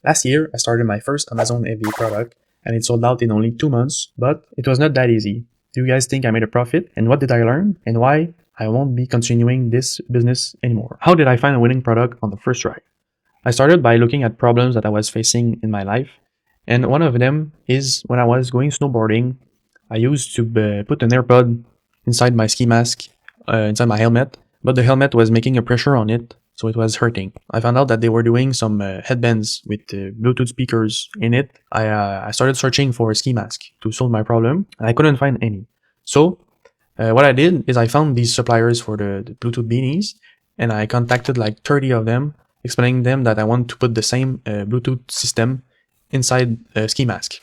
Last year, I started my first Amazon FBA product, and it sold out in only 2 months, but it was not that easy. Do you guys think I made a profit? And what did I learn? And why I won't be continuing this business anymore? How did I find a winning product on the first try? I started by looking at problems that I was facing in my life, and one of them is when I was going snowboarding, I used to put an AirPod inside my ski mask, inside my helmet, but the helmet was making a pressure on it, so it was hurting. I found out that they were doing some headbands with Bluetooth speakers in it. I started searching for a ski mask to solve my problem, and I couldn't find any. So what I did is I found these suppliers for the Bluetooth beanies, and I contacted like 30 of them, explaining them that I want to put the same Bluetooth system inside a ski mask.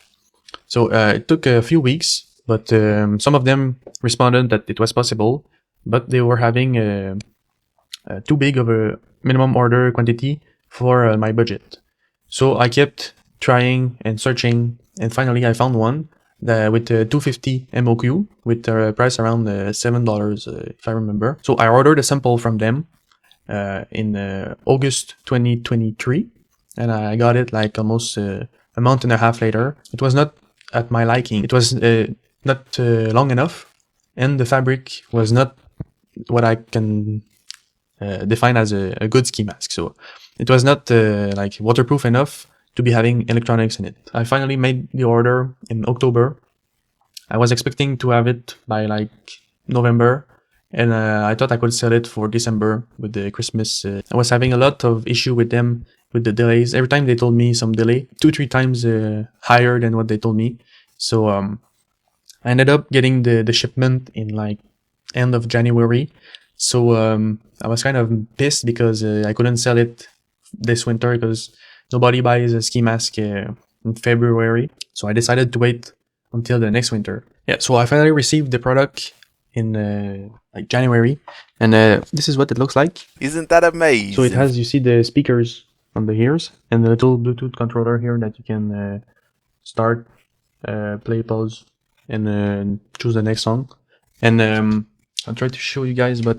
So it took a few weeks, but some of them responded that it was possible, but they were having too big of a minimum order quantity for my budget. So I kept trying and searching, and finally I found one with 250 MOQ with a price around $7 if I remember. So I ordered a sample from them in August 2023, and I got it like almost a month and a half later. It was not at my liking. It was not long enough, and the fabric was not what I can define as a good ski mask. So it was not like waterproof enough to be having electronics in it. I finally made the order in October. I was expecting to have it by like November, and I thought I could sell it for December with the Christmas. I was having a lot of issue with them with the delays. Every time they told me some delay, 2-3 times higher than what they told me. So I ended up getting the shipment in like end of January. So I was kind of pissed because I couldn't sell it this winter because nobody buys a ski mask in February. So I decided to wait until the next winter. Yeah, so I finally received the product in like January, and this is what it looks like. Isn't that amazing? So it has, you see the speakers on the ears and the little Bluetooth controller here that you can start, play, pause, and choose the next song. And I'll try to show you guys, but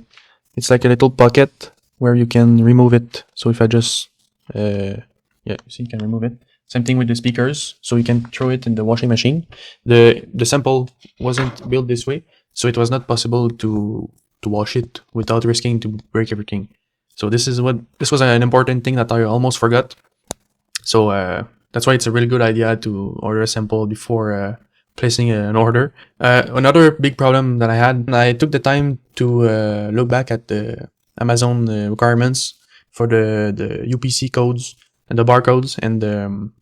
it's like a little pocket where you can remove it. So if I just, yeah, you see, you can remove it. Same thing with the speakers, so you can throw it in the washing machine. The sample wasn't built this way, so it was not possible to wash it without risking to break everything. So this was an important thing that I almost forgot. So that's why it's a really good idea to order a sample before placing an order. Another big problem that I took the time to look back at the Amazon requirements for the UPC codes and the barcodes, and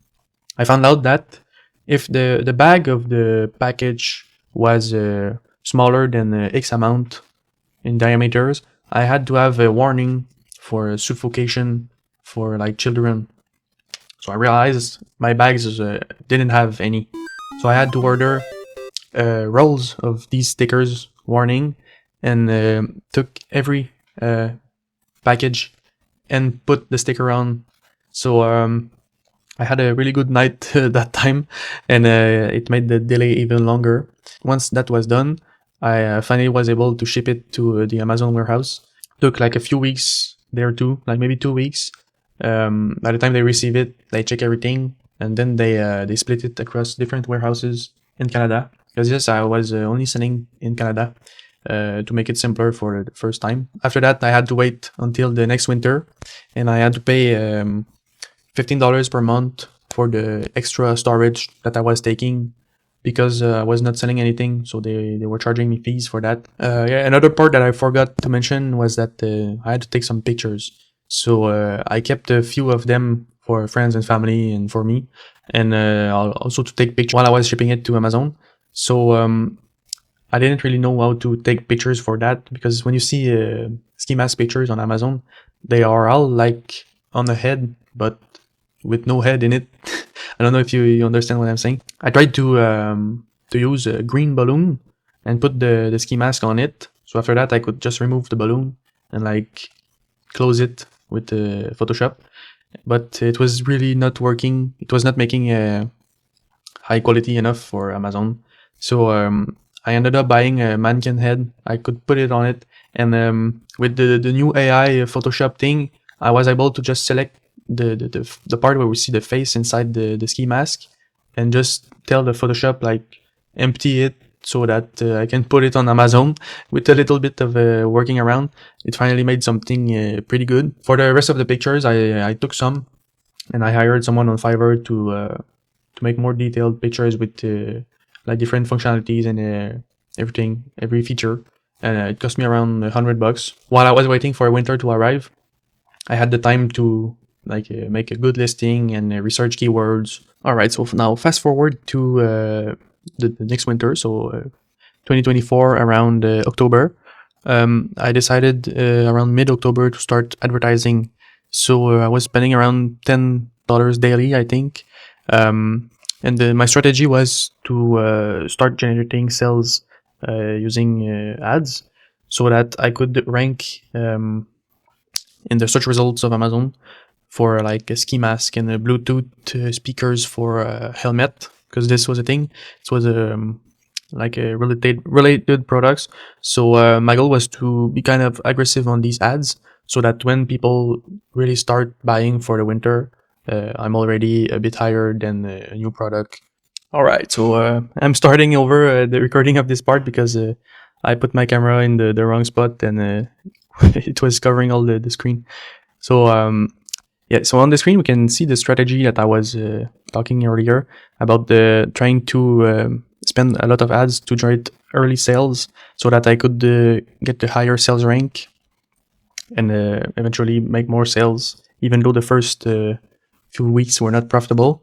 I found out that if the bag of the package was smaller than X amount in diameters, I had to have a warning for suffocation for like children. So I realized my bags didn't have any. So I had to order rolls of these stickers warning, and took every package and put the sticker on. So I had a really good night that time, and it made the delay even longer. Once that was done, I finally was able to ship it to the Amazon warehouse. Took like a few weeks there too, like maybe 2 weeks. By the time they receive it, they check everything, and then they split it across different warehouses in Canada. Because yes, I was only selling in Canada to make it simpler for the first time. After that, I had to wait until the next winter, and I had to pay $15 per month for the extra storage that I was taking because I was not selling anything, so they were charging me fees for that. Yeah, another part that I forgot to mention was that I had to take some pictures. So I kept a few of them for friends and family and for me, and also to take pictures while I was shipping it to Amazon. So I didn't really know how to take pictures for that, because when you see ski mask pictures on Amazon, they are all like on the head, but with no head in it. I don't know if you understand what I'm saying. I tried to use a green balloon and put the ski mask on it. So after that, I could just remove the balloon and like close it with Photoshop. But it was really not working. It was not making high quality enough for Amazon. So I ended up buying a mannequin head. I could put it on it, and with the new AI Photoshop thing, I was able to just select the part where we see the face inside the ski mask, and just tell the Photoshop like empty it so that I can put it on Amazon with a little bit of working around. It finally made something pretty good. For the rest of the pictures, I took some, and I hired someone on Fiverr to make more detailed pictures with like different functionalities and everything, every feature. And it cost me around $100. While I was waiting for winter to arrive, I had the time to like make a good listing and research keywords. All right, so now fast forward to the next winter, so 2024 around October. I decided around mid-October to start advertising. So I was spending around $10 daily, I think. And my strategy was to start generating sales using ads so that I could rank in the search results of Amazon for like a ski mask and a Bluetooth speakers for a helmet, because this was a thing. It was like a related products. So my goal was to be kind of aggressive on these ads so that when people really start buying for the winter, I'm already a bit higher than a new product. All right, so I'm starting over the recording of this part because I put my camera in the wrong spot and it was covering all the screen. So yeah, so on the screen we can see the strategy that I was talking earlier about trying to spend a lot of ads to generate early sales so that I could get the higher sales rank and eventually make more sales, even though the first few weeks were not profitable.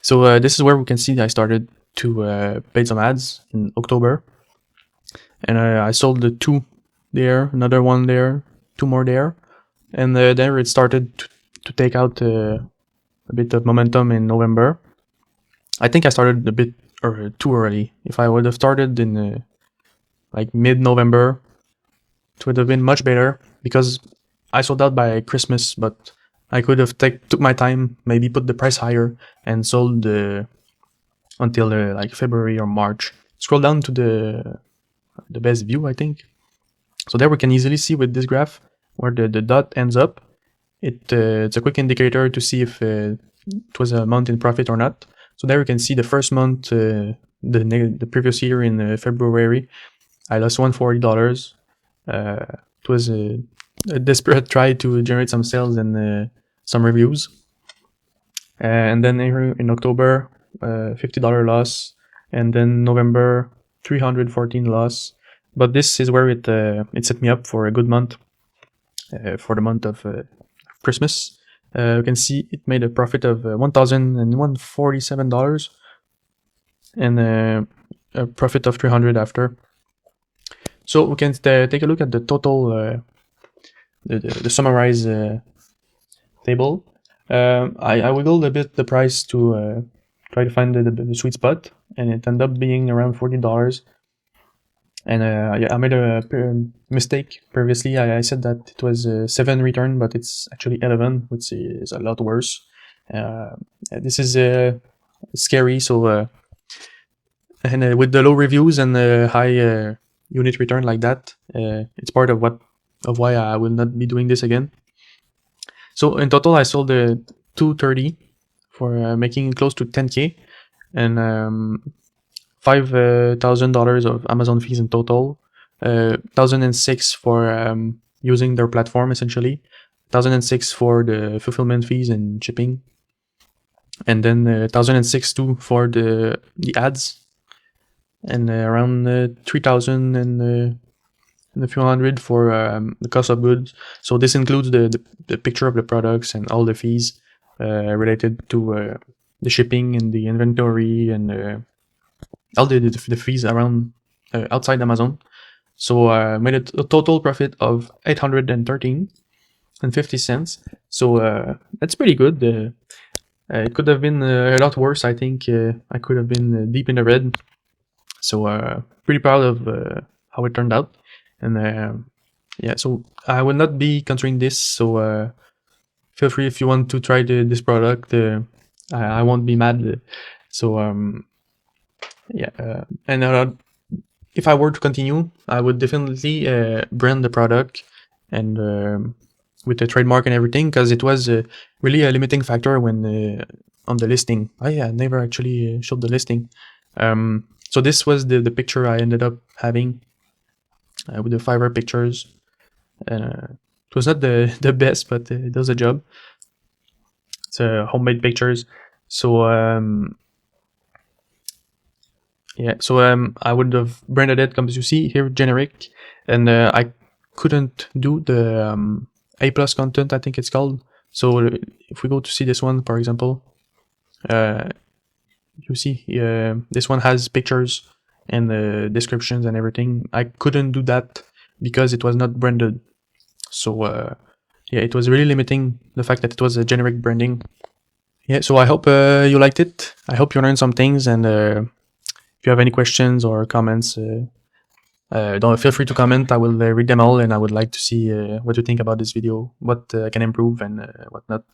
So this is where we can see I started to pay some ads in October, and I sold the 2 there, another 1 there, 2 more there, and then it started to take out a bit of momentum in November. I think I started a bit too early. If I would have started in like mid-November, it would have been much better because I sold out by Christmas, but I could have took my time, maybe put the price higher and sold until like February or March. Scroll down to the best view, I think. So there we can easily see with this graph where the dot ends up. It's a quick indicator to see if it was a month in profit or not. So there we can see the first month, the previous year in February, I lost $140. It was a desperate try to generate some sales and some reviews. And then in October, $50 loss, and then November, $314 loss. But this is where it set me up for a good month, for the month of Christmas. You can see it made a profit of $1,147 and a profit of $300 after. So we can take a look at the total, the summarized table. I wiggled a bit the price to try to find the sweet spot, and it ended up being around $40. And yeah, I made a mistake previously. I said that it was 7 return, but it's actually 11, which is a lot worse. This is scary. So and with the low reviews and the high unit return like that, it's part of why I will not be doing this again. So in total, I sold 230 for making close to 10K, and $5,000 of Amazon fees in total, 1,006 for using their platform essentially, 1,006 for the fulfillment fees and shipping, and then 1,006 too for the ads, and around 3,000 and a few hundred for the cost of goods. So this includes the picture of the products and all the fees related to the shipping and the inventory and all the fees around outside Amazon. So I made a total profit of $813.50. So that's pretty good. It could have been a lot worse. I think I could have been deep in the red. So pretty proud of how it turned out. And yeah, so I will not be considering this. So feel free if you want to try this product. I won't be mad. So yeah, and if I were to continue, I would definitely brand the product and with the trademark and everything, because it was really a limiting factor when on the listing. I never actually showed the listing. So this was the picture I ended up having with the Fiverr pictures. It was not the best, but it does a job. It's homemade pictures. So yeah, so I would have branded it, as you see here, generic, and I couldn't do the A+ content, I think it's called. So if we go to see this one, for example, you see this one has pictures and descriptions and everything. I couldn't do that because it was not branded. So yeah, it was really limiting, the fact that it was a generic branding. Yeah, so I hope you liked it. I hope you learned some things, and if you have any questions or comments, don't feel free to comment. I will read them all, and I would like to see what you think about this video, what I can improve and what not.